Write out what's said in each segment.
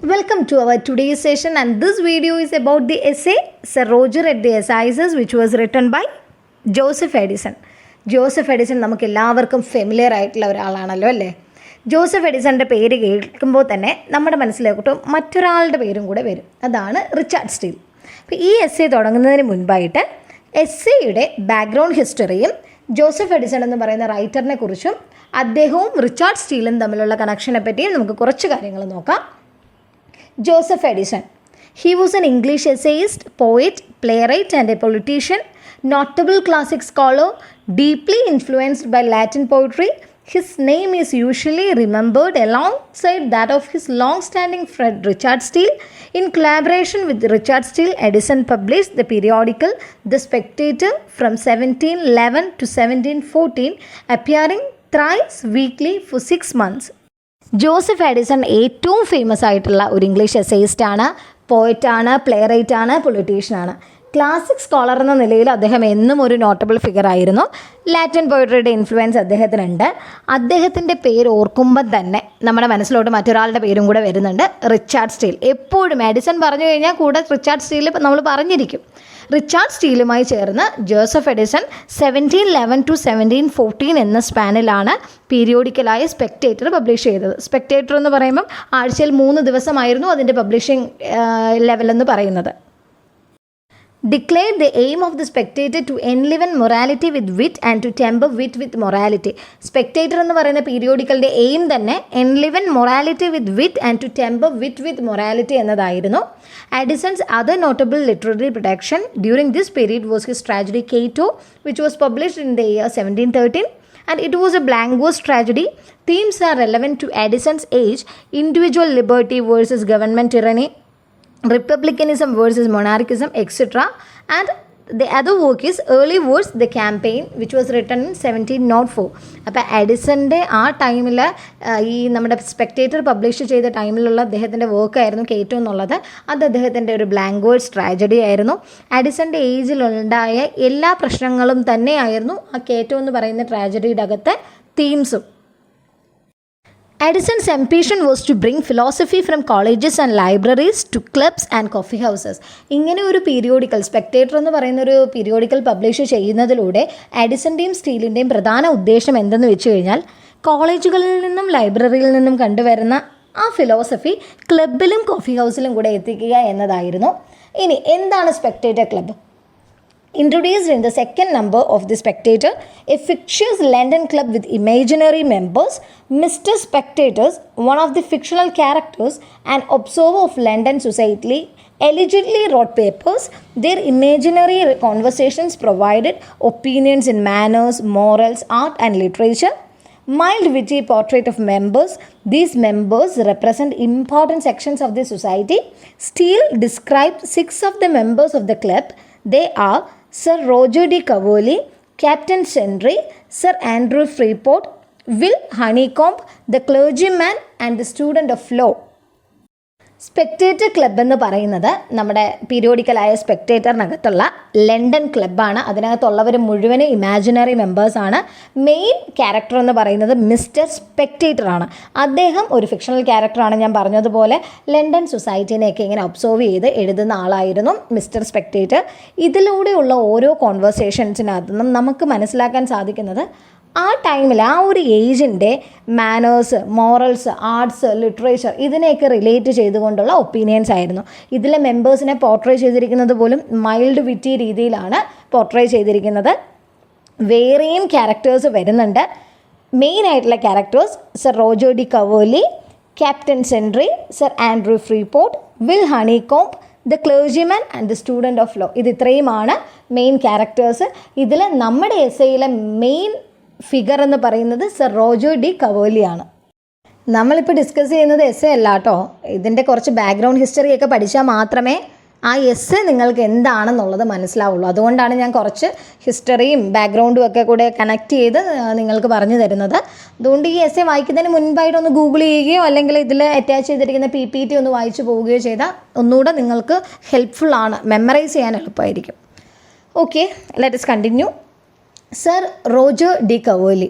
Welcome to our today's session, and this video is about the essay Sir Roger at the Assizes, which was written by Joseph Edison. Joseph Edison നമുക്ക് എല്ലാവർക്കും familiar ആയിട്ടുള്ള ഒരാളാണല്ലോ അല്ലേ. Joseph എഡിസൻ്റെ പേര് കേൾക്കുമ്പോൾ തന്നെ നമ്മുടെ മനസ്സിലേക്കോട്ട് മറ്റൊരാളുടെ പേരും കൂടെ വരും, അതാണ് റിച്ചാർഡ് സ്റ്റീൽ. അപ്പോൾ ഈ എസ്സേ തുടങ്ങുന്നതിന് മുൻപായിട്ട് എസ്സേയുടെ ബാക്ക്ഗ്രൗണ്ട് ഹിസ്റ്ററിയും ജോസഫ് എഡിസൺ എന്ന് പറയുന്ന റൈറ്ററിനെ കുറിച്ചും അദ്ദേഹവും റിച്ചാർഡ് സ്റ്റീലും തമ്മിലുള്ള കണക്ഷനെ പറ്റിയും നമുക്ക് കുറച്ച് കാര്യങ്ങൾ നോക്കാം. Joseph Edison. He was an English essayist, poet, playwright and a politician, notable classic scholar, deeply influenced by Latin poetry. His name is usually remembered alongside that of his long-standing friend Richard Steele. In collaboration with Richard Steele, Edison published the periodical The Spectator from 1711 to 1714, appearing thrice weekly for 6 months. Joseph Addison ഏറ്റവും famous ആയിട്ടുള്ള ഒരു English എസ്സേയിസ്റ്റാണ്, പോയറ്റാണ്, play റൈറ്റാണ്, പൊളിറ്റീഷ്യനാണ്. Classic scholar എന്ന നിലയിൽ അദ്ദേഹം എന്നും ഒരു നോട്ടബിൾ ഫിഗർ ആയിരുന്നു. ലാറ്റിൻ പോയട്രിയുടെ ഇൻഫ്ലുവൻസ് അദ്ദേഹത്തിനുണ്ട്. അദ്ദേഹത്തിൻ്റെ പേര് ഓർക്കുമ്പം തന്നെ നമ്മുടെ മനസ്സിലോട്ട് മറ്റൊരാളുടെ പേരും കൂടെ വരുന്നുണ്ട്, റിച്ചാർഡ് സ്റ്റീൽ. എപ്പോഴും എഡിസൺ പറഞ്ഞു കഴിഞ്ഞാൽ കൂടെ റിച്ചാർഡ് സ്റ്റീൽ നമ്മൾ പറഞ്ഞിരിക്കും. റിച്ചാർഡ് സ്റ്റീലുമായി ചേർന്ന് ജോസഫ് എഡിസൺ 1711 to 1714 എന്ന സ്പാനിലാണ് പീരിയോഡിക്കലായ സ്പെക്ടേറ്റർ പബ്ലിഷ് ചെയ്തത്. സ്പെക്ടേറ്റർ എന്ന് പറയുമ്പം ആഴ്ചയിൽ 3 ദിവസമായിരുന്നു അതിൻ്റെ പബ്ലിഷിംഗ് ലെവലെന്ന് പറയുന്നത്. Declared the aim of the Spectator to enliven morality with wit and to temper wit with morality. Spectator എന്ന് പറയുന്ന പീരിയോഡിക്കലിൻ്റെ എയിം തന്നെ enliven morality with wit and to temper wit with morality എന്നതായിരുന്നു. Edison's other notable literary production during this period was his tragedy Cato, which was published in the year 1713. And it was a blank verse tragedy. Themes are relevant to Edison's age: individual liberty versus government tyranny, republicanism versus monarchism, etc. And the other work is Early Wars, The Campaign, which was written in 1704. അപ്പോൾ എഡിസൻ്റെ ആ ടൈമിൽ ഈ നമ്മുടെ spectator publish ചെയ്ത ടൈമിലുള്ള അദ്ദേഹത്തിൻ്റെ വർക്കായിരുന്നു കേറ്റോ എന്നുള്ളത്. അത് അദ്ദേഹത്തിൻ്റെ ഒരു ബ്ലാങ്ക് വേർഡ്സ് ട്രാജഡി ആയിരുന്നു. എഡിസൻ്റെ ഏജിലുണ്ടായ എല്ലാ പ്രശ്നങ്ങളും തന്നെയായിരുന്നു ആ കേറ്റോ എന്ന് പറയുന്ന ട്രാജഡിയുടെ അകത്തെ തീംസും. Edison's ambition was to bring philosophy from colleges and libraries to clubs and coffee houses. ഇങ്ങനെ ഒരു പീരിയോഡിക്കൽ സ്പെക്ടേറ്റർ എന്ന് പറയുന്ന ഒരു പീരിയോഡിക്കൽ പബ്ലിഷ് ചെയ്യുന്നതിലൂടെ എഡിസൻ്റെയും സ്റ്റീലിൻ്റെയും പ്രധാന ഉദ്ദേശം എന്തെന്ന് വെച്ച് കഴിഞ്ഞാൽ കോളേജുകളിൽ നിന്നും ലൈബ്രറിയിൽ നിന്നും കണ്ടുവരുന്ന ആ ഫിലോസഫി ക്ലബിലും കോഫി ഹൗസിലും കൂടെ എത്തിക്കുക എന്നതായിരുന്നു. ഇനി എന്താണ് spectator club? Introduced in the second number of The Spectator, a fictitious London club with imaginary members, Mr. Spectators, one of the fictional characters, an observer of London society, allegedly wrote papers. Their imaginary conversations provided opinions in manners, morals, art and literature. Mild witty portrait of members. These members represent important sections of the society. Steele described 6 of the members of the club. They are Sir Roger de Coverley, Captain Sentry, Sir Andrew Freeport, Will Honeycomb, the clergyman and the student of law. Spectator club എന്ന് പറയുന്നത് നമ്മുടെ പീരിയോഡിക്കലായ സ്പെക്ടേറ്ററിനകത്തുള്ള London ക്ലബ്ബാണ്. അതിനകത്തുള്ളവർ മുഴുവനും imaginary മെമ്പേഴ്സാണ്. Main character എന്ന് പറയുന്നത് mister സ്പെക്ടേറ്ററാണ്. അദ്ദേഹം ഒരു fictional ക്യാരക്ടറാണ്. ഞാൻ പറഞ്ഞതുപോലെ ലണ്ടൻ സൊസൈറ്റീനെയൊക്കെ ഇങ്ങനെ ഒബ്സർവ് ചെയ്ത് എഴുതുന്ന ആളായിരുന്നു മിസ്റ്റർ സ്പെക്ടേറ്റർ. ഇതിലൂടെയുള്ള ഓരോ കോൺവെർസേഷൻസിനകത്തു നിന്നും നമുക്ക് മനസ്സിലാക്കാൻ സാധിക്കുന്നത് ആ ടൈമിൽ ആ ഒരു ഏജിൻ്റെ മാനേഴ്സ്, മോറൽസ്, ആർട്സ്, ലിറ്ററേച്ചർ ഇതിനെയൊക്കെ റിലേറ്റ് ചെയ്തുകൊണ്ടുള്ള ഒപ്പീനിയൻസ് ആയിരുന്നു. ഇതിലെ മെമ്പേഴ്സിനെ പോർട്രേ ചെയ്തിരിക്കുന്നത് പോലും മൈൽഡ് വിറ്റി രീതിയിലാണ് പോർട്രേ ചെയ്തിരിക്കുന്നത്. വേറെയും ക്യാരക്ടേഴ്സ് വരുന്നുണ്ട്. മെയിനായിട്ടുള്ള characters Sir Roger de Coverley, Captain Sentry, Sir Andrew Freeport, Will Honeycomb, the clergyman and the student of law. ഇത് ഇത്രയുമാണ് മെയിൻ ക്യാരക്ടേഴ്സ്. ഇതിൽ നമ്മുടെ എസ്സേയിലെ മെയിൻ ഫിഗർ എന്ന് പറയുന്നത് സർ റോജർ ഡി കവേർലിയാണ്. നമ്മളിപ്പോൾ ഡിസ്കസ് ചെയ്യുന്നത് എസ്സേ അല്ല കേട്ടോ. ഇതിൻ്റെ കുറച്ച് ബാക്ക്ഗ്രൗണ്ട് ഹിസ്റ്ററിയൊക്കെ പഠിച്ചാൽ മാത്രമേ ആ എസ്സേ നിങ്ങൾക്ക് എന്താണെന്നുള്ളത് മനസ്സിലാവുള്ളൂ. അതുകൊണ്ടാണ് ഞാൻ കുറച്ച് ഹിസ്റ്ററിയും ബാക്ക്ഗ്രൗണ്ടും ഒക്കെ കൂടെ കണക്ട് ചെയ്ത് നിങ്ങൾക്ക് പറഞ്ഞു തരുന്നത്. അതുകൊണ്ട് ഈ എസ്സേ വായിക്കുന്നതിന് മുൻപായിട്ടൊന്ന് ഗൂഗിൾ ചെയ്യുകയോ അല്ലെങ്കിൽ ഇതിൽ അറ്റാച്ച് ചെയ്തിരിക്കുന്ന PPT ഒന്ന് വായിച്ചു പോവുകയോ ചെയ്താൽ ഒന്നുകൂടെ നിങ്ങൾക്ക് ഹെൽപ്ഫുള്ളാണ്, മെമ്മറൈസ് ചെയ്യാൻ എളുപ്പമായിരിക്കും. Okay, let us continue. Sir Roger de Coverley.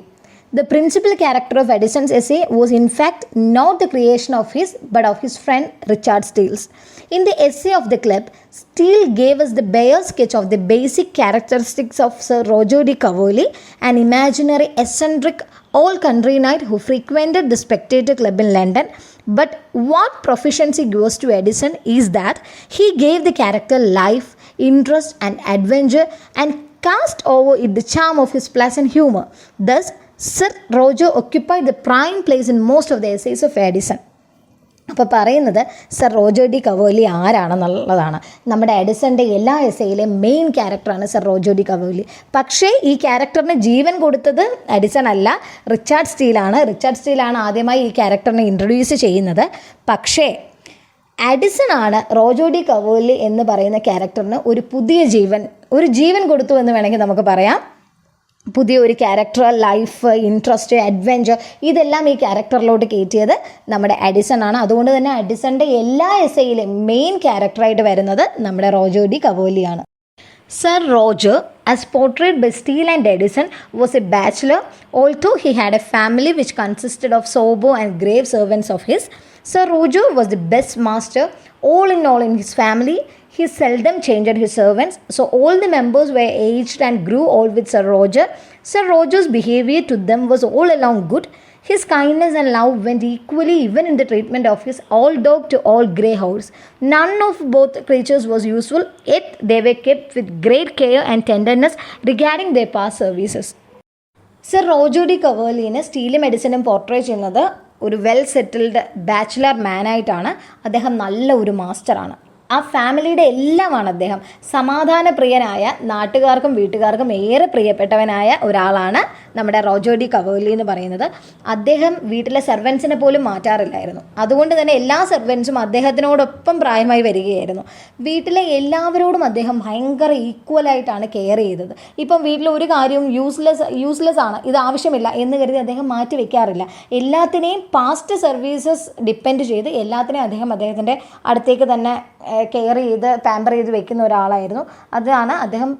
The principal character of Edison's essay was in fact not the creation of his but of his friend Richard Steele's. In the essay of the club, Steele gave us the bare sketch of the basic characteristics of Sir Roger de Coverley, an imaginary eccentric all-country knight who frequented the Spectator Club in London. But what proficiency goes to Edison is that he gave the character life, interest and adventure and cast over it the charm of his pleasant humor. Thus, Sir Roger occupied the prime place in most of the essays of Edison. അപ്പോൾ പറയുന്നത് sir Roger de കവേർലി ആരാണെന്നുള്ളതാണ്. നമ്മുടെ എഡിസൻ്റെ എല്ലാ എസ്സേയിലെയും main ക്യാരക്ടറാണ് sir Roger de കവേർലി. പക്ഷേ ഈ ക്യാരക്ടറിന് ജീവൻ കൊടുത്തത് Edison അല്ല, റിച്ചാർഡ് സ്റ്റീലാണ്. റിച്ചാർഡ് സ്റ്റീലാണ് ആദ്യമായി ഈ ക്യാരക്ടറിനെ ഇൻട്രൊഡ്യൂസ് ചെയ്യുന്നത്. പക്ഷേ എഡിസൺ ആണ് റോജർ ഡി കവേർലി എന്ന് പറയുന്ന ക്യാരക്ടറിന് ഒരു ജീവൻ കൊടുത്തു എന്ന് വേണമെങ്കിൽ നമുക്ക് പറയാം. പുതിയൊരു ക്യാരക്ടർ, ലൈഫ്, ഇൻട്രസ്റ്റ്, അഡ്വെഞ്ചർ ഇതെല്ലാം ഈ ക്യാരക്ടറിലോട്ട് കയറ്റിയത് നമ്മുടെ എഡിസൺ ആണ്. അതുകൊണ്ട് തന്നെ എഡിസൻ്റെ എല്ലാ എസ്സേയിലും മെയിൻ ക്യാരക്ടറായിട്ട് വരുന്നത് നമ്മുടെ റോജർ ഡി കവേർലിയാണ്. Sir Roger, as portrayed by Steele and Edison, was a bachelor, although he had a family which consisted of sober and grave servants of his. Sir Roger was the best master, all in his family. He seldom changed his servants, so all the members were aged and grew old with Sir Roger. Sir Roger's behavior to them was all along good. His kindness and love went equally even in the treatment of his old dog to old grey horse. None of both creatures was useful, yet they were kept with great care and tenderness regarding their past services. Sir Roger de കവേർലിനെ സ്റ്റീലും എഡിസണും portray ചെയ്യുന്നത് ഒരു well settled bachelor മാനായിട്ടാണ്. അദ്ദേഹം നല്ല ഒരു മാസ്റ്ററാണ്. ആ ഫാമിലിയുടെ എല്ലാമാണ് അദ്ദേഹം. സമാധാനപ്രിയനായ, നാട്ടുകാർക്കും വീട്ടുകാർക്കും ഏറെ പ്രിയപ്പെട്ടവനായ ഒരാളാണ് നമ്മുടെ റോജർ ഡി കവേർലി എന്ന് പറയുന്നത്. അദ്ദേഹം വീട്ടിലെ സെർവൻസിനെ പോലും മാറ്റാറില്ലായിരുന്നു. അതുകൊണ്ട് തന്നെ എല്ലാ സെർവൻസും അദ്ദേഹത്തിനോടൊപ്പം പ്രായമായി വരികയായിരുന്നു. വീട്ടിലെ എല്ലാവരോടും അദ്ദേഹം ഭയങ്കര ഈക്വലായിട്ടാണ് കെയർ ചെയ്തത്. ഇപ്പം വീട്ടിൽ ഒരു കാര്യവും യൂസ്ലെസ് ആണ്, ഇത് ആവശ്യമില്ല എന്ന് കരുതി അദ്ദേഹം മാറ്റി വെക്കാറില്ല. എല്ലാത്തിനെയും പാസ്റ്റ് സർവീസസ് ഡിപ്പെൻഡ് ചെയ്ത് എല്ലാത്തിനെയും അദ്ദേഹത്തിൻ്റെ അടുത്തേക്ക് തന്നെ കെയർ ചെയ്ത് പാമ്പർ ചെയ്ത് വെക്കുന്ന ഒരാളായിരുന്നു. അതാണ് അദ്ദേഹം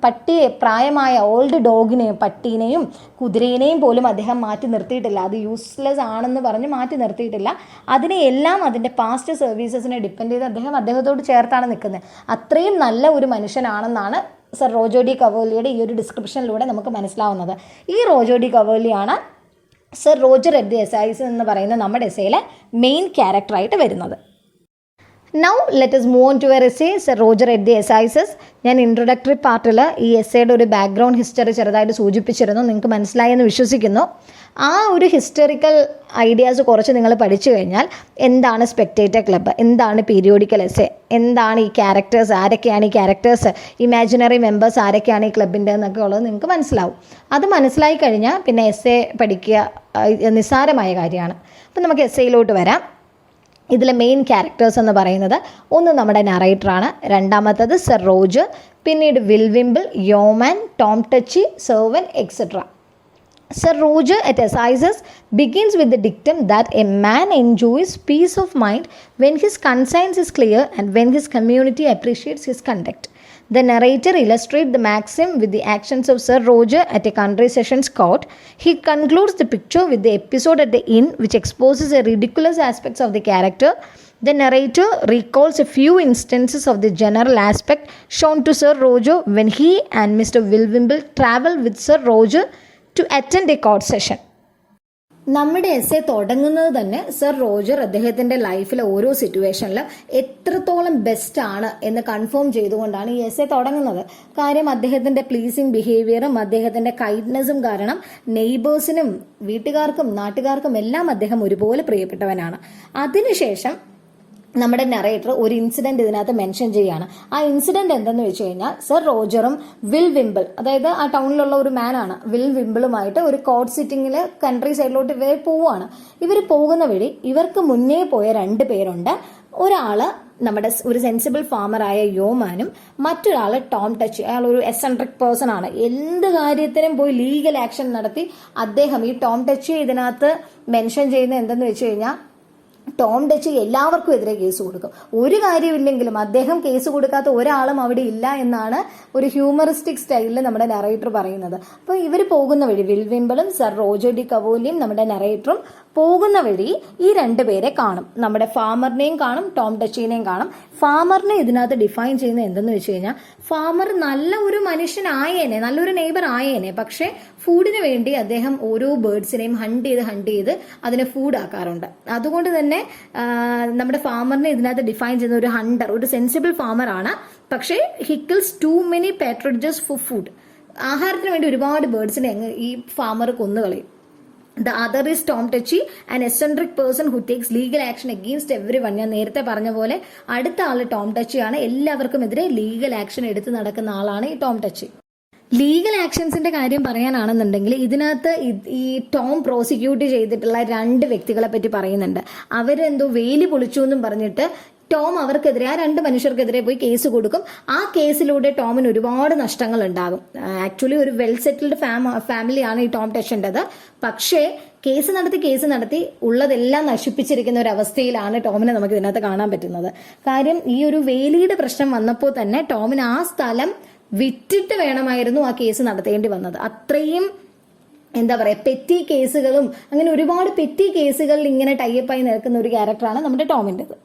പ്രായമായ ഓൾഡ് ഡോഗിനെയും പട്ടീനെയും കുതിരേനെയും പോലും അദ്ദേഹം മാറ്റി നിർത്തിയിട്ടില്ല. അത് യൂസ്ലെസ് ആണെന്ന് പറഞ്ഞ് മാറ്റി നിർത്തിയിട്ടില്ല. അതിനെയെല്ലാം അതിൻ്റെ പാസ്റ്റ് സർവീസസിനെ ഡിപ്പെൻഡ് ചെയ്ത് അദ്ദേഹത്തോട് ചേർത്താണ് നിൽക്കുന്നത്. അത്രയും നല്ല ഒരു മനുഷ്യനാണെന്നാണ് സർ റോജർ ഡി കവേർലിയുടെ ഈ ഒരു ഡിസ്ക്രിപ്ഷനിലൂടെ നമുക്ക് മനസ്സിലാവുന്നത്. ഈ റോജർ ഡി കവേർലിയാണ് Sir Roger at the assizes എന്ന് പറയുന്ന നമ്മുടെ എസ്സേയിലെ മെയിൻ ക്യാരക്ടറായിട്ട് വരുന്നത്. Now let us move on to our essay, Sir Roger at the Assizes. ഞാൻ ഇൻട്രൊഡക്ടറി പാർട്ടിൽ ഈ എസ്സേയുടെ ഒരു ബാക്ക്ഗ്രൗണ്ട് ഹിസ്റ്ററി ചെറുതായിട്ട് സൂചിപ്പിച്ചിരുന്നു. നിങ്ങൾക്ക് മനസ്സിലായെന്ന് വിശ്വസിക്കുന്നു. ആ ഒരു ഹിസ്റ്ററിക്കൽ ഐഡിയാസ് കുറച്ച് നിങ്ങൾ പഠിച്ചു കഴിഞ്ഞാൽ എന്താണ് സ്പെക്ടേറ്റർ ക്ലബ്ബ്, എന്താണ് പീരിയോഡിക്കൽ എസ്സേ, എന്താണ് ഈ ക്യാരക്ടേഴ്സ്, ആരൊക്കെയാണ് ഈ ക്യാരക്ടേഴ്സ്, ഇമാജിനറി മെമ്പേഴ്സ് ആരൊക്കെയാണ് ഈ ക്ലബിൻ്റെ എന്നൊക്കെ ഉള്ളത് നിങ്ങൾക്ക് മനസ്സിലാവും. അത് മനസ്സിലായി കഴിഞ്ഞാൽ പിന്നെ എസ്സേ പഠിക്കുക നിസ്സാരമായ കാര്യമാണ്. അപ്പം നമുക്ക് എസ്സേയിലോട്ട് വരാം. ഇതിലെ മെയിൻ ക്യാരക്ടേഴ്സ് എന്ന് പറയുന്നത് ഒന്ന് നമ്മുടെ നറേറ്ററാണ്, രണ്ടാമത്തത് സർ റോജർ, പിന്നീട് Will Wimble, yeoman, Tom Touchy, servant etcetera. Sir Roger at Assizes begins with the dictum that a man enjoys peace of mind when his conscience is clear and when his community appreciates his conduct. The narrator illustrates the maxim with the actions of Sir Roger at a country sessions court. He concludes the picture with the episode at the inn, which exposes the ridiculous aspects of the character. The narrator recalls a few instances of the general aspect shown to Sir Roger when he and Mr. Will Wimble travel with Sir Roger to attend a court session. നമ്മുടെ essay തുടങ്ങുന്നത് തന്നെ sir Roger അദ്ദേഹത്തിൻ്റെ ലൈഫിലെ ഓരോ സിറ്റുവേഷനിലും എത്രത്തോളം best ആണ് എന്ന് confirm ചെയ്തുകൊണ്ടാണ് ഈ എസ്സേ തുടങ്ങുന്നത്. കാര്യം അദ്ദേഹത്തിൻ്റെ പ്ലീസിങ് ബിഹേവിയറും അദ്ദേഹത്തിൻ്റെ കൈൻഡ്നെസ്സും കാരണം നെയ്ബേഴ്സിനും വീട്ടുകാർക്കും നാട്ടുകാർക്കും എല്ലാം അദ്ദേഹം ഒരുപോലെ പ്രിയപ്പെട്ടവനാണ്. അതിനുശേഷം നമ്മുടെ നറേറ്റർ ഒരു ഇൻസിഡന്റ് ഇതിനകത്ത് മെൻഷൻ ചെയ്യുകയാണ്. ആ ഇൻസിഡന്റ് എന്തെന്ന് വെച്ച് കഴിഞ്ഞാൽ സർ റോജറും വിൽ വിംബിൾ, അതായത് ആ ടൗണിലുള്ള ഒരു മാനാണ്, വിൽ വിംബിളുമായിട്ട് ഒരു കോർട്ട് സിറ്റിങ്ങിൽ കൺട്രി സൈഡിലോട്ട് ഇവർ പോവുകയാണ്. ഇവർ പോകുന്ന വഴി ഇവർക്ക് മുന്നേ പോയ 2 പേരുണ്ട്. ഒരാള് നമ്മുടെ ഒരു സെൻസിബിൾ ഫാമറായ യോമാനും മറ്റൊരാള് ടോം ടച്ച്. അയാൾ ഒരു എസെൻട്രിക് പേഴ്സൺ ആണ്. എന്ത് കാര്യത്തിനും പോയി ലീഗൽ ആക്ഷൻ നടത്തി അദ്ദേഹം, ഈ ടോം ടച്ച് ഇതിനകത്ത് മെൻഷൻ ചെയ്യുന്ന എന്തെന്ന് വെച്ച് കഴിഞ്ഞാൽ ടോം ടച്ചി എല്ലാവർക്കും എതിരെ കേസ് കൊടുക്കും. ഒരു കാര്യമില്ലെങ്കിലും അദ്ദേഹം കേസ് കൊടുക്കാത്ത ഒരാളും അവിടെ ഇല്ല എന്നാണ് ഒരു ഹ്യൂമറിസ്റ്റിക് സ്റ്റൈലിൽ നമ്മുടെ നറേറ്റർ പറയുന്നത്. അപ്പോൾ ഇവർ പോകുന്ന വഴി, വിൽ വിംബിളും സർ റോജർ ഡി കവോലിയും നമ്മുടെ നറേറ്ററും പോകുന്ന വഴി ഈ രണ്ടുപേരെ കാണും. നമ്മുടെ ഫാമറിനെയും കാണും, ടോം ടച്ചിനെയും കാണും. ഫാമറിനെ ഇതിനകത്ത് ഡിഫൈൻ ചെയ്യുന്നത് എന്തെന്ന് വെച്ച് കഴിഞ്ഞാൽ, ഫാമർ നല്ല ഒരു മനുഷ്യനായേനെ, നല്ലൊരു നെയ്ബർ ആയേനെ, പക്ഷെ ഫുഡിന് വേണ്ടി അദ്ദേഹം ഓരോ ബേർഡ്സിനെയും ഹണ്ട് ചെയ്ത് അതിനെ ഫുഡ് ആക്കാറുണ്ട്. അതുകൊണ്ട് തന്നെ നമ്മുടെ ഫാമറിനെ ഇതിനകത്ത് ഡിഫൈൻ ചെയ്യുന്ന ഒരു ഹണ്ടർ, ഒരു സെൻസിബിൾ ഫാമർ ആണ്. പക്ഷേ he kills too many partridges for food. ആഹാരത്തിന് വേണ്ടി ഒരുപാട് ബേർഡ്സിനെ ഈ ഫാമർ കൊന്നുകളയും. The other is Tom Touchy, an eccentric person who takes legal action against everyone. ഞാൻ നേരത്തെ പറഞ്ഞ പോലെ അടുത്ത ആള് ടോം ടച്ചി ആണ്. എല്ലാവർക്കും എതിരെ ലീഗൽ ആക്ഷൻ എടുത്ത് നടക്കുന്ന ആളാണ് ഈ ടോം ടച്ചി. ലീഗൽ ആക്ഷൻസിന്റെ കാര്യം പറയാനാണെന്നുണ്ടെങ്കിൽ ഇതിനകത്ത് ഈ ടോം പ്രോസിക്യൂട്ട് ചെയ്തിട്ടുള്ള 2 വ്യക്തികളെ പറ്റി പറയുന്നുണ്ട്. അവരെന്തോ വേലി പൊളിച്ചു എന്നും പറഞ്ഞിട്ട് ടോം അവർക്കെതിരെ, ആ 2 മനുഷ്യർക്കെതിരെ പോയി കേസ് കൊടുക്കും. ആ കേസിലൂടെ ടോമിന് ഒരുപാട് നഷ്ടങ്ങൾ ഉണ്ടാകും. ആക്ച്വലി ഒരു വെൽ സെറ്റിൽഡ് ഫാമിലിയാണ് ഈ ടോം ടച്ചിൻ്റെത്. പക്ഷേ കേസ് നടത്തി ഉള്ളതെല്ലാം നശിപ്പിച്ചിരിക്കുന്ന ഒരു അവസ്ഥയിലാണ് ടോമിനെ നമുക്ക് ഇതിനകത്ത് കാണാൻ പറ്റുന്നത്. കാര്യം ഈ ഒരു വേലിയുടെ പ്രശ്നം വന്നപ്പോൾ തന്നെ ടോമിന് ആ സ്ഥലം വിറ്റിട്ട് വേണമായിരുന്നു ആ കേസ് നടത്തേണ്ടി വന്നത്. അത്രയും എന്താ പറയുക, പെറ്റി കേസുകളും അങ്ങനെ ഒരുപാട് പെറ്റി കേസുകളിൽ ഇങ്ങനെ ടൈപ്പായി നിൽക്കുന്ന ഒരു ക്യാരക്ടറാണ് നമ്മുടെ ടോമിൻ്റെത്.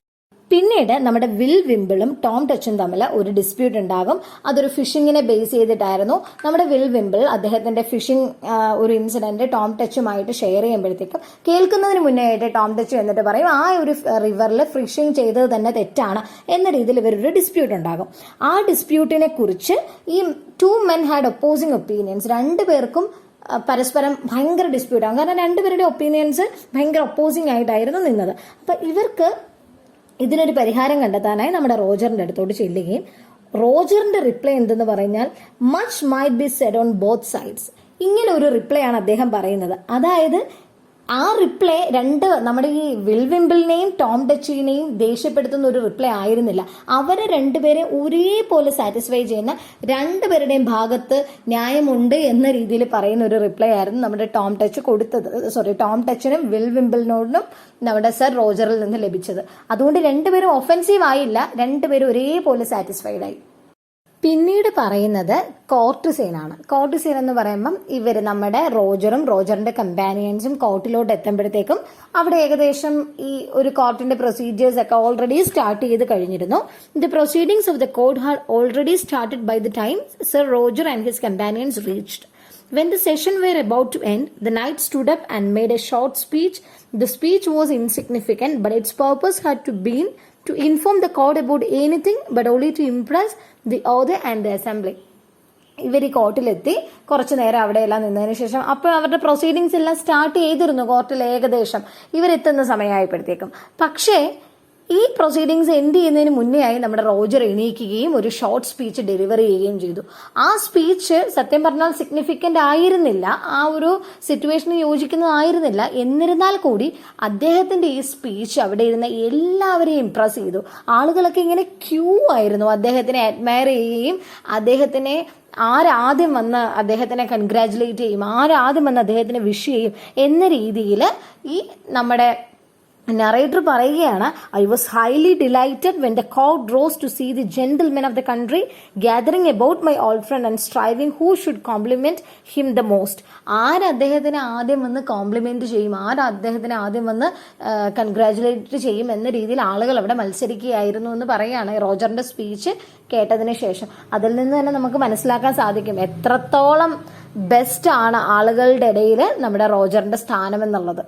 പിന്നീട് നമ്മുടെ വിൽ വിംബിളും ടോം ടച്ചും തമ്മിൽ ഒരു ഡിസ്പ്യൂട്ട് ഉണ്ടാകും. അതൊരു ഫിഷിങ്ങിനെ ബേസ് ചെയ്തിട്ടായിരുന്നു. നമ്മുടെ വിൽ വിംബിൾ അദ്ദേഹത്തിന്റെ ഫിഷിംഗ് ഒരു ഇൻസിഡന്റ് ടോം ടച്ചുമായിട്ട് ഷെയർ ചെയ്യുമ്പോഴത്തേക്കും കേൾക്കുന്നതിന് മുന്നേ ആയിട്ട് ടോം ടച്ച് എന്നിട്ട് പറയും ആ ഒരു റിവറിൽ ഫിഷിംഗ് ചെയ്തത് തന്നെ തെറ്റാണ് എന്ന രീതിയിൽ ഇവരൊരു ഡിസ്പ്യൂട്ട് ഉണ്ടാകും. ആ ഡിസ്പ്യൂട്ടിനെ കുറിച്ച് ഈ 2 men had opposing opinions. 2 പേർക്കും പരസ്പരം ഭയങ്കര ഡിസ്പ്യൂട്ടാകും. കാരണം 2 പേരുടെ ഒപ്പീനിയൻസ് ഭയങ്കര ഒപ്പോസിംഗ് ആയിട്ടായിരുന്നു നിന്നത്. അപ്പൊ ഇവർക്ക് ഇതിനൊരു പരിഹാരം കണ്ടെത്താനായി നമ്മുടെ റോജറിന്റെ അടുത്തോട്ട് ചെല്ലുകയും റോജറിന്റെ റിപ്ലൈ എന്തെന്ന് പറഞ്ഞാൽ much might be said on both sides. ഇങ്ങനെ ഒരു റിപ്ലൈ ആണ് അദ്ദേഹം പറയുന്നത്. അതായത് ആ റിപ്ലൈ നമ്മുടെ ഈ വിൽ വിംബിളിനെയും ടോം ടച്ചിനെയും ദേഷ്യപ്പെടുത്തുന്ന ഒരു റിപ്ലൈ ആയിരുന്നില്ല. അവരെ 2 പേരെ ഒരേപോലെ സാറ്റിസ്ഫൈ ചെയ്യുന്ന 2 പേരുടെയും ഭാഗത്ത് ന്യായമുണ്ട് എന്ന രീതിയിൽ പറയുന്ന ഒരു റിപ്ലൈ ആയിരുന്നു നമ്മുടെ ടോം ടച്ച് കൊടുത്തത്. ടോം ടച്ചിനും വിൽ വിംബിളിനോടും നമ്മുടെ സർ റോജറിൽ നിന്ന് ലഭിച്ചത്. അതുകൊണ്ട് 2 പേരും ഒഫൻസീവ് ആയില്ല, 2 പേരും ഒരേപോലെ സാറ്റിസ്ഫൈഡ് ആയി. പിന്നീട് പറയുന്നത് കോർട്ട് സീനാണ്. കോർട്ട് സീൻ എന്ന് പറയുമ്പം ഇവർ നമ്മുടെ റോജറിന്റെ കമ്പാനിയൻസും കോർട്ടിലോട്ട് എത്തുമ്പോഴത്തേക്കും അവിടെ ഏകദേശം ഈ ഒരു കോർട്ടിന്റെ പ്രൊസീജിയേഴ്സ് ഒക്കെ ഓൾറെഡി സ്റ്റാർട്ട് ചെയ്ത് കഴിഞ്ഞിരുന്നു. The proceedings of the court had already started by the time sir Roger and his companions reached. When the session were about to end, the knight stood up and made a short speech. The speech was insignificant, but its purpose had been to inform the court about anything, but only to impress the author and the assembly. ഇവർ ഈ കോർട്ടിലെത്തി കുറച്ചു നേരം അവിടെയെല്ലാം നിന്നതിന് ശേഷം അപ്പോൾ അവരുടെ proceedings എല്ലാം start ചെയ്തിരുന്നു കോർട്ടിൽ ഏകദേശം ഇവരെത്തുന്ന സമയമായപ്പോഴത്തേക്കും. പക്ഷേ ഈ പ്രൊസീഡിങ്സ് എൻഡ് ചെയ്യുന്നതിന് മുന്നേ ആയി നമ്മുടെ റോജർ എണീക്കുകയും ഒരു ഷോർട്ട് സ്പീച്ച് ഡെലിവറി ചെയ്യുകയും ചെയ്തു. ആ സ്പീച്ച് സത്യം പറഞ്ഞാൽ സിഗ്നിഫിക്കന്റ് ആയിരുന്നില്ല, ആ ഒരു സിറ്റുവേഷന് യോജിക്കുന്നതായിരുന്നില്ല. എന്നിരുന്നാൽ കൂടി അദ്ദേഹത്തിന്റെ ഈ സ്പീച്ച് അവിടെ ഇരുന്ന എല്ലാവരെയും ഇംപ്രസ് ചെയ്തു. ആളുകളൊക്കെ ഇങ്ങനെ ക്യൂ ആയിരുന്നു അദ്ദേഹത്തിനെ അഡ്മയർ ചെയ്യുകയും അദ്ദേഹത്തിനെ ആരാദ്യം വന്ന് അദ്ദേഹത്തിനെ കൺഗ്രാജുലേറ്റ് ചെയ്യും, ആരാദ്യം വന്ന് അദ്ദേഹത്തിനെ വിഷ് ചെയ്യും എന്ന രീതിയിൽ ഈ നമ്മുടെ നറേറ്റർ പറയുകയാണ്, I was highly delighted when the crowd rose to see the gentlemen of the country gathering about my old friend and striving who should compliment him the most. ആര് അദ്ദേഹത്തിനെ ആദ്യം വന്ന് കോംപ്ലിമെന്റ് ചെയ്യും, ആര് അദ്ദേഹത്തിനെ ആദ്യം വന്ന് കൺഗ്രാജുലേറ്റ് ചെയ്യും എന്ന രീതിയിൽ ആളുകൾ അവിടെ മത്സരിക്കുകയായിരുന്നു എന്ന് പറയുകയാണ് റോജറിന്റെ സ്പീച്ച് കേട്ടതിന് ശേഷം. അതിൽ നിന്ന് തന്നെ നമുക്ക് മനസ്സിലാക്കാൻ സാധിക്കും എത്രത്തോളം ബെസ്റ്റ് ആണ് ആളുകളുടെ ഇടയിൽ നമ്മുടെ റോജറിന്റെ സ്ഥാനം എന്നുള്ളത്.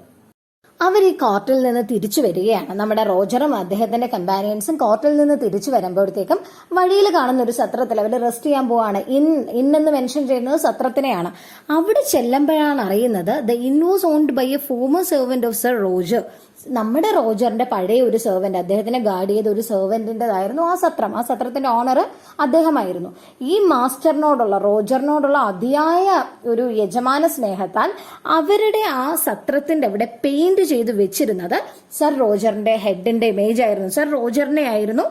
അവർ ഈ കോർട്ടിൽ നിന്ന് തിരിച്ചു വരികയാണ്. നമ്മുടെ റോജറും അദ്ദേഹത്തിന്റെ കമ്പാനിയൻസും കോർട്ടിൽ നിന്ന് തിരിച്ചു വരുമ്പോഴത്തേക്കും വഴിയിൽ കാണുന്ന ഒരു സത്രത്തിൽ അവർ റെസ്റ്റ് ചെയ്യാൻ പോവാണ്. എന്ന് മെൻഷൻ ചെയ്യുന്നത് സത്രത്തിനെയാണ്. അവിടെ ചെല്ലുമ്പോഴാണ് അറിയുന്നത് the inn was owned by a former servant of sir Roger. നമ്മുടെ റോജറിന്റെ പഴയ ഒരു സെർവന്റ്, അദ്ദേഹത്തിനെ ഗാർഡ് ചെയ്ത ഒരു സെർവന്റിൻ്റെതായിരുന്നു ആ സത്രം. ആ സത്രത്തിന്റെ ഓണർ അദ്ദേഹമായിരുന്നു. ഈ മാസ്റ്ററിനോടുള്ള റോജറിനോടുള്ള അതിയായ ഒരു യജമാന സ്നേഹത്താൽ അവരുടെ ആ സത്രത്തിന്റെ അവിടെ പെയിന്റ് ചെയ്ത് വെച്ചിരുന്നത് സർ റോജറിന്റെ ഹെഡിന്റെ ഇമേജ് ആയിരുന്നു, സർ റോജറിനെ ആയിരുന്നു.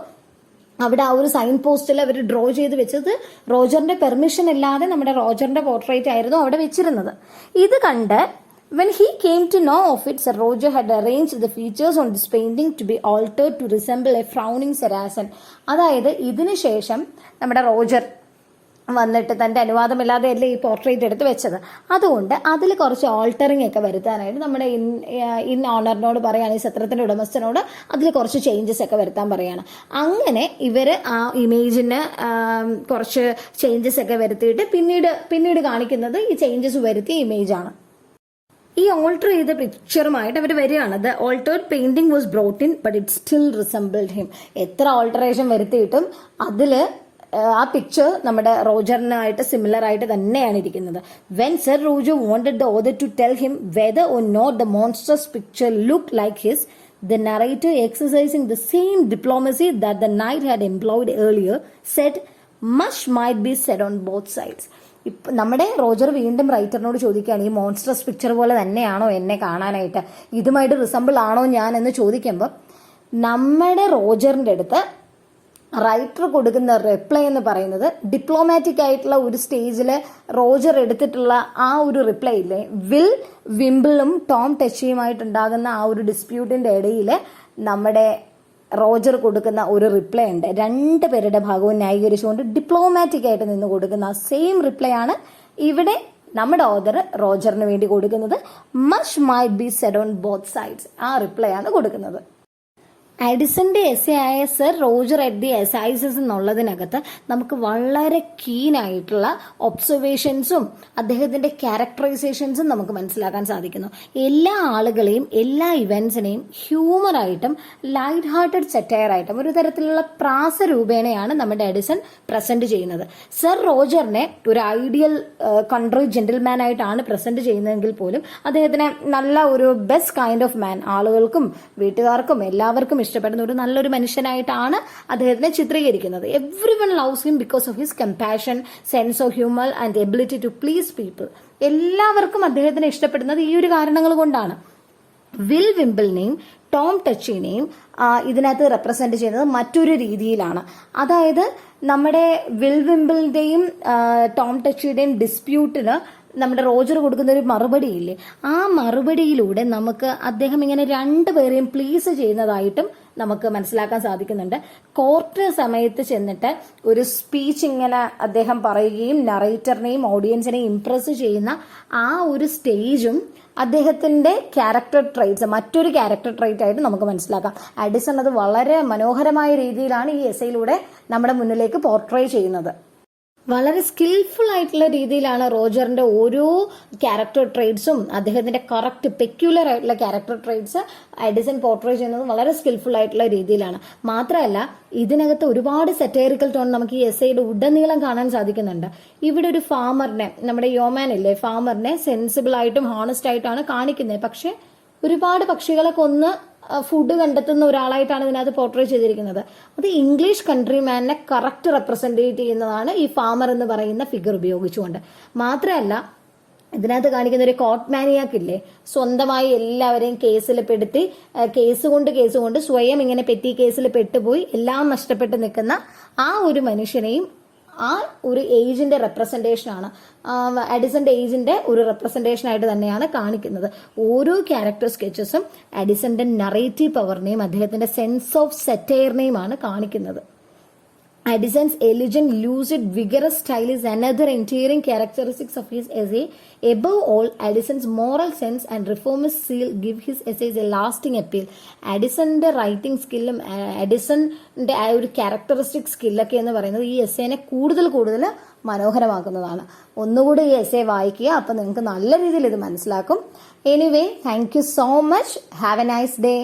അവിടെ ആ ഒരു സൈൻ പോസ്റ്റിൽ അവർ ഡ്രോ ചെയ്ത് വെച്ചത് റോജറിന്റെ പെർമിഷൻ ഇല്ലാതെ നമ്മുടെ റോജറിന്റെ പോർട്രേറ്റ് ആയിരുന്നു അവിടെ വെച്ചിരുന്നത്. ഇത് കണ്ട് When he came to know of it, Sir Roger had arranged the features on this painting to be altered to resemble a frowning Saracen. അതായത് ഇതിനു ശേഷം നമ്മുടെ റോജർ വന്നിട്ട് തൻ്റെ അനുവാദമില്ലാതെയല്ലേ ഈ പോർട്രേറ്റ് എടുത്ത് വെച്ചത്. അതുകൊണ്ട് അതിൽ കുറച്ച് ഓൾട്ടറിങ് ഒക്കെ വരുത്താനായിട്ട് നമ്മുടെ ഇൻ ഓണറിനോട് പറയുകയാണ്, ഈ സത്രത്തിൻ്റെ ഉടമസ്ഥനോട് അതിൽ കുറച്ച് ചേഞ്ചസ് ഒക്കെ വരുത്താൻ പറയുകയാണ്. അങ്ങനെ ഇവർ ആ ഇമേജിന് കുറച്ച് ചേഞ്ചസ് ഒക്കെ വരുത്തിയിട്ട് പിന്നീട് കാണിക്കുന്നത് ഈ ചേഞ്ചസ് വരുത്തിയ ഇമേജാണ്. ഈ ഓൾട്ടർ ചെയ്ത പിക്ചറുമായിട്ട് അവർ വരികയാണ്. The altered painting was brought in but it still resembled him. എത്ര ഓൾട്ടറേഷൻ വരുത്തിയിട്ടും അതിൽ ആ പിക്ചർ നമ്മുടെ റോജറിനായിട്ട് സിമിലർ ആയിട്ട് തന്നെയാണ് ഇരിക്കുന്നത്. When Sir Roger wanted the author to tell him whether or not the monstrous picture look like his, the narrator, exercising the same diplomacy that the knight had employed earlier, said much might be said on both sides. ഇപ്പം നമ്മുടെ Roger വീണ്ടും റൈറ്ററിനോട് ചോദിക്കുകയാണ്, ഈ monstrous picture പോലെ തന്നെയാണോ എന്നെ കാണാനായിട്ട്, ഇതുമായിട്ട് റിസംബിൾ ആണോ ഞാൻ എന്ന് ചോദിക്കുമ്പോൾ നമ്മുടെ റോജറിൻ്റെ അടുത്ത് റൈറ്റർ കൊടുക്കുന്ന റിപ്ലൈ എന്ന് പറയുന്നത് ഡിപ്ലോമാറ്റിക് ആയിട്ടുള്ള ഒരു സ്റ്റേജിൽ റോജർ എടുത്തിട്ടുള്ള ആ ഒരു റിപ്ലൈ ഇല്ലേ, വിൽ വിംബിളും ടോം ടച്ചിയുമായിട്ടുണ്ടാകുന്ന ആ ഒരു ഡിസ്പ്യൂട്ടിന്റെ ഇടയിൽ നമ്മുടെ റോജർ കൊടുക്കുന്ന ഒരു റിപ്ലൈ ഉണ്ട്. രണ്ട് പേരുടെ ഭാഗവും ന്യായീകരിച്ചുകൊണ്ട് ഡിപ്ലോമാറ്റിക് ആയിട്ട് നിന്ന് കൊടുക്കുന്ന സെയിം റിപ്ലൈ ആണ് ഇവിടെ നമ്മുടെ ഓതർ റോജറിന് വേണ്ടി കൊടുക്കുന്നത്. Much might be said on both sides, ആ റിപ്ലൈ ആണ് കൊടുക്കുന്നത്. എഡിസന്റെ എസ്സേ ആയ sir Roger at the assizes എന്നുള്ളതിനകത്ത് നമുക്ക് വളരെ കീനായിട്ടുള്ള ഒബ്സർവേഷൻസും അദ്ദേഹത്തിന്റെ ക്യാരക്ടറൈസേഷൻസും നമുക്ക് മനസ്സിലാക്കാൻ സാധിക്കുന്നു. എല്ലാ ആളുകളെയും എല്ലാ ഇവന്റ്സിനെയും ഹ്യൂമറായിട്ടും ലൈറ്റ് ഹാർട്ടഡ് സെറ്റയറായിട്ടും ഒരു തരത്തിലുള്ള പ്രാസരൂപേണയാണ് നമ്മുടെ എഡിസൺ പ്രസന്റ് ചെയ്യുന്നത്. സർ റോജറിനെ ഒരു ഐഡിയൽ കൺട്രി ജെന്റിൽമാൻ ആയിട്ടാണ് പ്രസന്റ് ചെയ്യുന്നതെങ്കിൽ പോലും അദ്ദേഹത്തിനെ നല്ല ഒരു ബെസ്റ്റ് കൈൻഡ് ഓഫ് മാൻ, ആളുകൾക്കും വീട്ടുകാർക്കും എല്ലാവർക്കും ഇഷ്ടപ്പെടുന്ന ഒരു നല്ലൊരു മനുഷ്യനായിട്ടാണ് അദ്ദേഹത്തിനെ ചിത്രീകരിക്കുന്നത്. Everyone loves him because of his compassion, sense of humour and ability to please people. എല്ലാവർക്കും അദ്ദേഹത്തിനെ ഇഷ്ടപ്പെടുന്നത് ഈ ഒരു കാരണങ്ങൾ കൊണ്ടാണ്. വിൽ വിംബിളിനെയും ടോം ടച്ചിനെയും ഇതിനകത്ത് റെപ്രസെന്റ് ചെയ്യുന്നത് മറ്റൊരു രീതിയിലാണ്. അതായത് നമ്മുടെ വിൽ വിംബിളിന്റെയും ടോം ടച്ചിയുടെയും ഡിസ്പ്യൂട്ടിന് നമ്മുടെ റോജർ കൊടുക്കുന്ന ഒരു മറുപടി ഇല്ലേ, ആ മറുപടിയിലൂടെ നമുക്ക് അദ്ദേഹം ഇങ്ങനെ രണ്ടുപേരെയും പ്ലീസ് ചെയ്യുന്നതായിട്ടും നമുക്ക് മനസ്സിലാക്കാൻ സാധിക്കുന്നുണ്ട്. കോർട്ട് സമയത്ത് ചെന്നിട്ട് ഒരു സ്പീച്ച് ഇങ്ങനെ അദ്ദേഹം പറയുകയും നറേറ്ററിനെയും ഓഡിയൻസിനെയും ഇംപ്രസ് ചെയ്യുന്ന ആ ഒരു സ്റ്റേജും അദ്ദേഹത്തിന്റെ ക്യാരക്ടർ ട്രൈറ്റ്സ്, മറ്റൊരു ക്യാരക്ടർ ട്രൈറ്റ് ആയിട്ട് നമുക്ക് മനസ്സിലാക്കാം. എഡിസൺ അത് വളരെ മനോഹരമായ രീതിയിലാണ് ഈ എസ്സേയിലൂടെ നമ്മുടെ മുന്നിലേക്ക് പോർട്രേ ചെയ്യുന്നത്. വളരെ സ്കിൽഫുൾ ആയിട്ടുള്ള രീതിയിലാണ് റോജറിന്റെ ഓരോ ക്യാരക്ടർ ട്രേറ്റ്സും അദ്ദേഹത്തിന്റെ കറക്റ്റ് പെക്യുലർ ആയിട്ടുള്ള ക്യാരക്ടർ ട്രേറ്റ്സ് എഡിസൺ പോർട്രേ ചെയ്യുന്നത് വളരെ സ്കിൽഫുൾ ആയിട്ടുള്ള രീതിയിലാണ്. മാത്രമല്ല ഇതിനകത്ത് ഒരുപാട് സെറ്റേറിക്കൽ ടോൺ നമുക്ക് ഈ എസ്സേയുടെ ഉടനീളം കാണാൻ സാധിക്കുന്നുണ്ട്. ഇവിടെ ഒരു ഫാമറിനെ, നമ്മുടെ യോമാൻ ഇല്ലേ, ഫാമറിനെ സെൻസിബിൾ ആയിട്ടും ഹോണസ്റ്റ് ആയിട്ടാണ് കാണിക്കുന്നത്. പക്ഷെ ഒരുപാട് പക്ഷികളെ കൊന്ന് ഫുഡ് കണ്ടെത്തുന്ന ഒരാളായിട്ടാണ് ഇതിനകത്ത് പോർട്രേ ചെയ്തിരിക്കുന്നത്. അത് ഇംഗ്ലീഷ് കൺട്രിമാനെ കറക്റ്റ് റെപ്രസെന്റേറ്റ് ചെയ്യുന്നതാണ് ഈ ഫാമർ എന്ന് പറയുന്ന ഫിഗർ ഉപയോഗിച്ചുകൊണ്ട്. മാത്രമല്ല ഇതിനകത്ത് കാണിക്കുന്ന ഒരു കോർട്ട് മാനിയാക്ക് ഇല്ലേ, സ്വന്തമായി എല്ലാവരെയും കേസിൽ പെടുത്തി കേസ് കൊണ്ട് സ്വയം ഇങ്ങനെ പെറ്റി കേസിൽ പെട്ടുപോയി എല്ലാം നഷ്ടപ്പെട്ട് നിൽക്കുന്ന ആ ഒരു മനുഷ്യനെയും ആ ഒരു ഏജിന്റെ റെപ്രസെന്റേഷൻ ആണ്, എഡിസന്റെ ഏജിന്റെ ഒരു റെപ്രസെന്റേഷൻ ആയിട്ട് തന്നെയാണ് കാണിക്കുന്നത്. ഓരോ ക്യാരക്ടർ സ്കെച്ചസും എഡിസന്റെ നറേറ്റീവ് പവറിനെയും അദ്ദേഹത്തിന്റെ സെൻസ് ഓഫ് സെറ്റയറിനെയുമാണ് കാണിക്കുന്നത്. Addison's elegant, lucid, vigorous style is another endearing characteristics of his essay. Above all, Addison's moral sense and reformist zeal give his essays a lasting appeal. Addison's writing skillum, Addison's ആ ഒരു characteristic സ്കില്ലൊക്കെ എന്ന് പറയുന്നത് ഈ എസ്സേനെ കൂടുതൽ മനോഹരമാക്കുന്നതാണ്. ഒന്നുകൂടി ഈ essay വായിക്കുക, അപ്പം നിങ്ങൾക്ക് നല്ല രീതിയിൽ ഇത് മനസ്സിലാക്കും. Anyway, thank you so much. Have A nice day.